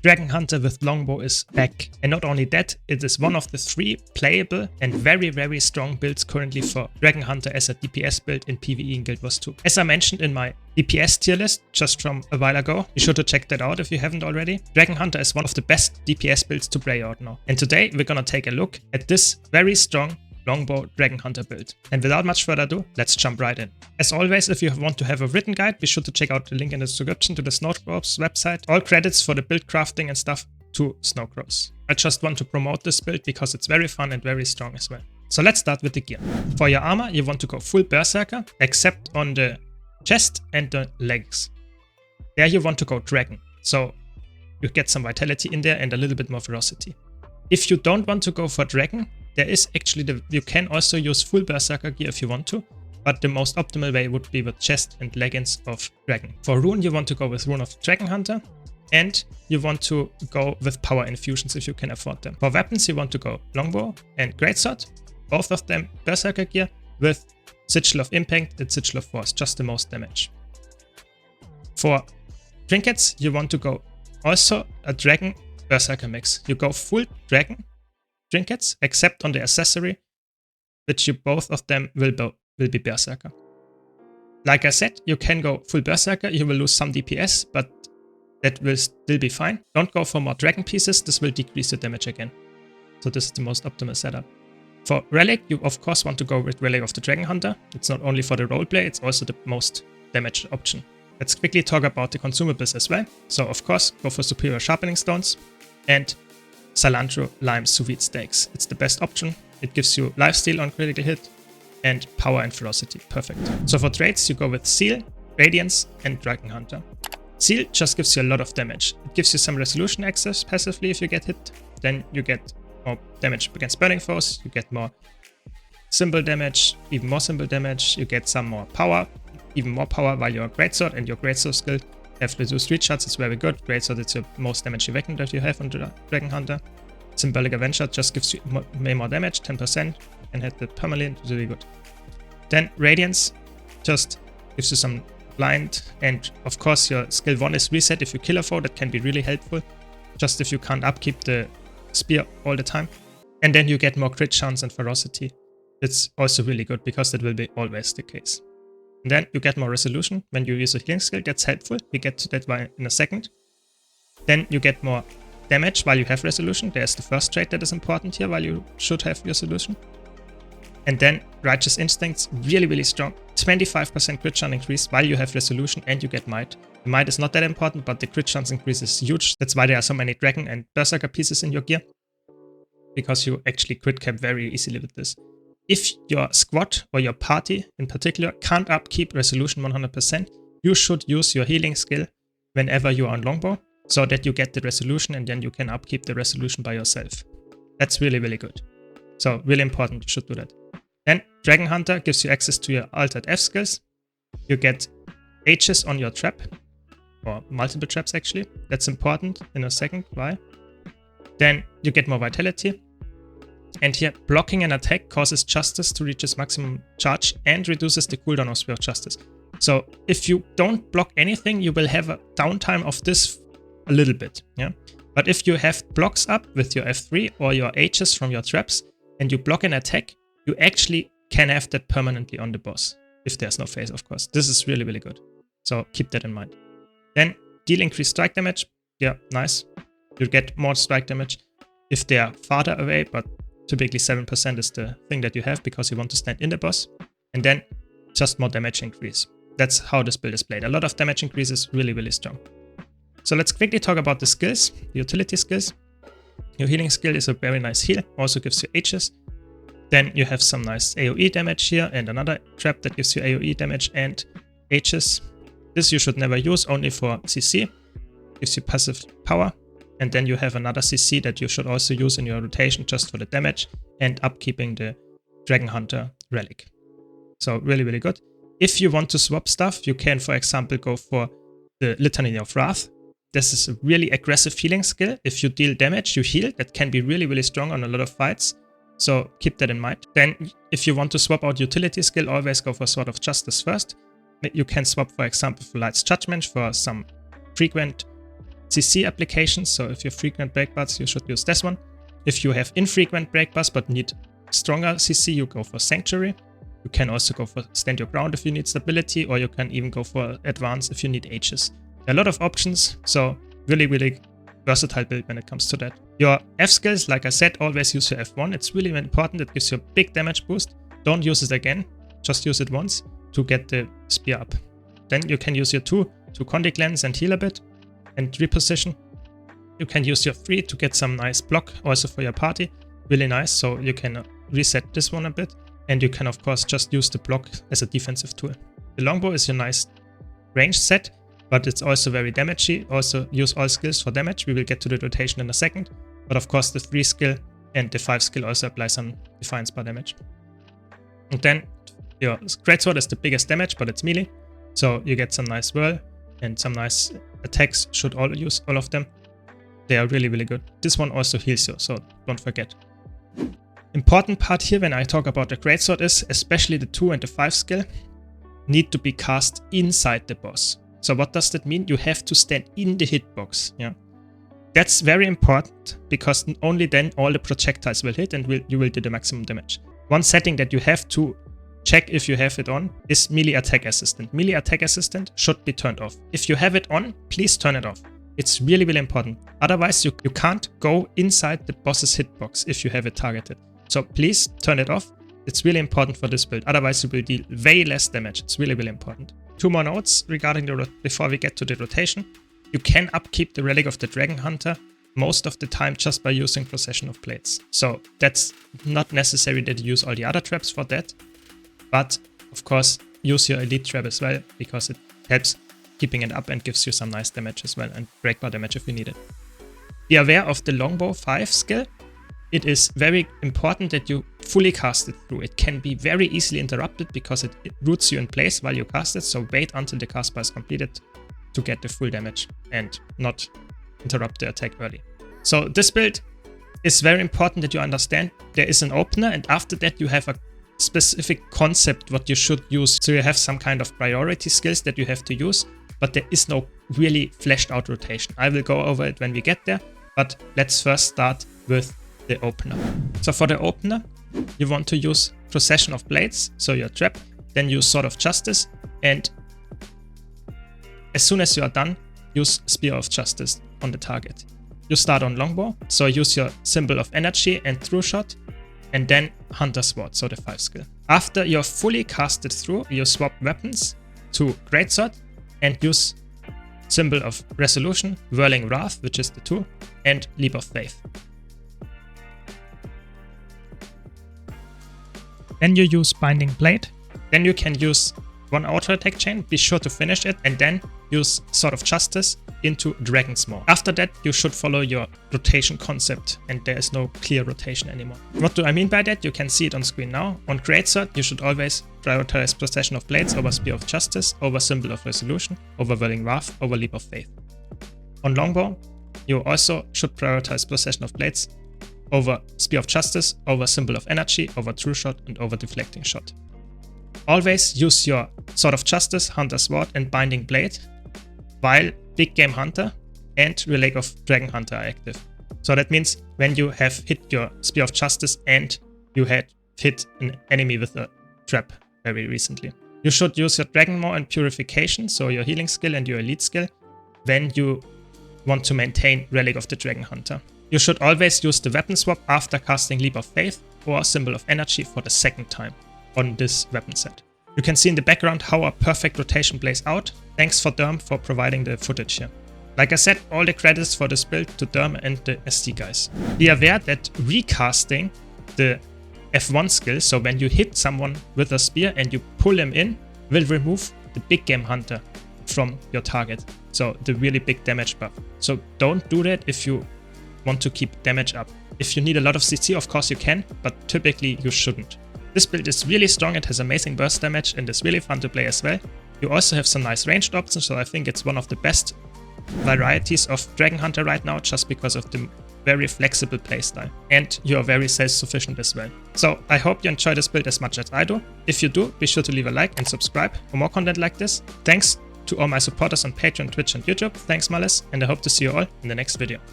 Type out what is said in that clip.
Dragonhunter with Longbow is back, and not only that, it is one of the 3 playable and very strong builds currently for Dragonhunter as a DPS build in PvE in Guild Wars 2. As I mentioned in my DPS tier list just from a while ago, be sure to check that out if you haven't already. Dragonhunter is one of the best DPS builds to play out now. And today we're gonna take a look at this very strong Longbow Dragonhunter build. And without much further ado, let's jump right in. As always, if you want to have a written guide, be sure to check out the link in the description to the Snowcrows website. All credits for the build crafting and stuff to Snowcrows. I just want to promote this build because it's very fun and very strong as well. So let's start with the gear. For your armor, you want to go full Berserker, except on the chest and the legs. There you want to go Dragon. So you get some vitality in there and a little bit more ferocity. If you don't want to go for Dragon, there is actually you can also use full Berserker gear if you want to, but the most optimal way would be with chest and leggings of Dragon. For rune, you want to go with Rune of Dragonhunter, and you want to go with power infusions if you can afford them. For weapons, you want to go Longbow and Greatsword, both of them Berserker gear with Sigil of Impact and Sigil of Force, just the most damage. For trinkets, you want to go also a Dragon Berserker mix. You go full Dragon trinkets, except on the accessory, which you both of them will be Berserker. Like I said, you can go full Berserker, you will lose some DPS, but that will still be fine. Don't go for more Dragon pieces, this will decrease your damage again. So this is the most optimal setup. For Relic, you of course want to go with Relic of the Dragonhunter. It's not only for the roleplay, it's also the most damage option. Let's quickly talk about the consumables as well. So of course, go for Superior Sharpening Stones and Cilantro Lime Sous Vide Steaks. It's the best option. It gives you lifesteal on critical hit and power and ferocity. Perfect. So for traits, you go with Seal, Radiance, and Dragonhunter. Seal just gives you a lot of damage. It gives you some resolution access passively if you get hit. Then you get more damage against burning foes. You get more symbol damage, even more symbol damage. You get some more power, even more power while you're a Greatsword and your Greatsword skill have reduced reach shots, it's very good. Greatsword, it's your most damaging weapon that you have on the Dragonhunter. Symbolic Avenger just gives you way more damage, 10%, and hit it permanently, it's really good. Then Radiance just gives you some blind, and of course your skill 1 is reset if you kill a foe, that can be really helpful, just if you can't upkeep the spear all the time. And then you get more crit chance and ferocity. It's also really good because that will be always the case. And then you get more resolution when you use a healing skill, that's helpful. We get to that in a second. Then you get more damage while you have resolution. There's the first trait that is important here while you should have your solution. And then Righteous Instincts, really strong. 25% crit chance increase while you have resolution and you get might. The might is not that important, but the crit chance increase is huge. That's why there are so many Dragon and Berserker pieces in your gear, because you actually crit cap very easily with this. If your squad or your party in particular can't upkeep resolution 100%, you should use your healing skill whenever you are on Longbow, so that you get the resolution and then you can upkeep the resolution by yourself. That's really good. So really important, you should do that. Then Dragonhunter gives you access to your altered F skills. You get H's on your trap, or multiple traps actually. That's important in a second, why? Then you get more vitality. And here, blocking an attack causes Justice to reach its maximum charge and reduces the cooldown of Spear of Justice. So if you don't block anything, you will have a downtime of this a little bit, yeah. But if you have blocks up with your F3 or your H's from your traps and you block an attack, you actually can have that permanently on the boss. If there's no phase, of course. This is really good. So keep that in mind. Then deal increased strike damage. Yeah, nice. You get more strike damage if they are farther away, but typically 7% is the thing that you have because you want to stand in the boss. And then just more damage increase. That's how this build is played. A lot of damage increase is really strong. So let's quickly talk about the skills, the utility skills. Your healing skill is a very nice heal, also gives you H's. Then you have some nice AoE damage here and another trap that gives you AoE damage and H's. This you should never use, only for CC. Gives you passive power. And then you have another CC that you should also use in your rotation just for the damage and upkeeping the Dragonhunter relic. So really good. If you want to swap stuff, you can, for example, go for the Litany of Wrath. This is a really aggressive healing skill. If you deal damage, you heal. That can be really strong on a lot of fights. So keep that in mind. Then if you want to swap out utility skill, always go for Sword of Justice first. You can swap, for example, for Light's Judgment for some frequent CC applications. So if you have frequent breakbars, you should use this one. If you have infrequent breakbars but need stronger CC, you go for Sanctuary. You can also go for Stand Your Ground if you need stability, or you can even go for Advance if you need Aegis. There are a lot of options, so really, really versatile build when it comes to that. Your F skills, like I said, always use your F1. It's really important. It gives you a big damage boost. Don't use it again. Just use it once to get the spear up. Then you can use your 2 to Condy Cleanse and heal a bit and reposition. You can use your 3 to get some nice block also for your party. Really nice, so you can reset this one a bit. And you can, of course, just use the block as a defensive tool. The Longbow is your nice range set, but it's also very damagey. Also use all skills for damage. We will get to the rotation in a second. But of course, the 3 skill and the 5 skill also apply some Defiance bar damage. And then your Greatsword is the biggest damage, but it's melee. So you get some nice whirl and some nice attacks. Should all use all of them. They are really, really good. This one also heals you, so don't forget. Important part here when I talk about the Greatsword is, especially the 2 and the 5 skill, need to be cast inside the boss. So what does that mean? You have to stand in the hitbox. Yeah, that's very important because only then all the projectiles will hit and you will do the maximum damage. One setting that you have to check if you have it on is Melee Attack Assistant. Melee Attack Assistant should be turned off. If you have it on, please turn it off. It's really, really important. Otherwise, you can't go inside the boss's hitbox if you have it targeted. So please turn it off. It's really important for this build. Otherwise, you will deal way less damage. It's really, really important. 2 more notes regarding before we get to the rotation. You can upkeep the Relic of the Dragonhunter most of the time just by using Procession of Blades. So that's not necessary that you use all the other traps for that. But of course, use your Elite trap as well because it helps keeping it up and gives you some nice damage as well and breakbar damage if you need it. Be aware of the Longbow 5 skill. It is very important that you fully cast it through. It can be very easily interrupted because it roots you in place while you cast it, so wait until the cast bar is completed to get the full damage and not interrupt the attack early. So this build is very important that you understand. There is an opener, and after that you have a specific concept what you should use. So you have some kind of priority skills that you have to use, but there is no really fleshed out rotation. I will go over it when we get there, but let's first start with the opener. So for the opener, you want to use Procession of Blades, so your trap, then use Sword of Justice, and as soon as you are done, use Spear of Justice on the target. You start on Longbow, so use your Symbol of Energy and True Shot, and then Hunter Sword, so the 5 skill. After you're fully casted through, you swap weapons to Greatsword and use Symbol of Resolution, Whirling Wrath, which is the 2, and Leap of Faith. Then you use Binding Blade. Then you can use one auto attack chain, be sure to finish it, and then use Sword of Justice into Dragon's Maw. After that, you should follow your rotation concept, and there is no clear rotation anymore. What do I mean by that? You can see it on screen now. On Greatsword, you should always prioritize Procession of Blades over Spear of Justice, over Symbol of Resolution, over Whirling Wrath, over Leap of Faith. On Longbow, you also should prioritize Procession of Blades over Spear of Justice, over Symbol of Energy, over True Shot, and over Deflecting Shot. Always use your Sword of Justice, Hunter Sword, and Binding Blade, while Big Game Hunter and Relic of Dragonhunter are active. So that means when you have hit your Spear of Justice and you had hit an enemy with a trap very recently. You should use your Dragon Maw and Purification, so your healing skill and your elite skill, when you want to maintain Relic of the Dragonhunter. You should always use the weapon swap after casting Leap of Faith or Symbol of Energy for the 2nd time on this weapon set. You can see in the background how a perfect rotation plays out. Thanks for Derm for providing the footage here. Like I said, all the credits for this build to Derm and the SD guys. Be aware that recasting the F1 skill, so when you hit someone with a spear and you pull him in, will remove the Big Game Hunter from your target. So the really big damage buff. So don't do that if you want to keep damage up. If you need a lot of CC, of course you can, but typically you shouldn't. This build is really strong, it has amazing burst damage and is really fun to play as well. You also have some nice ranged options, so I think it's one of the best varieties of Dragonhunter right now, just because of the very flexible playstyle. And you are very self-sufficient as well. So I hope you enjoy this build as much as I do. If you do, be sure to leave a like and subscribe for more content like this. Thanks To all my supporters on Patreon, Twitch and YouTube, thanks Malice, and I hope to see you all in the next video.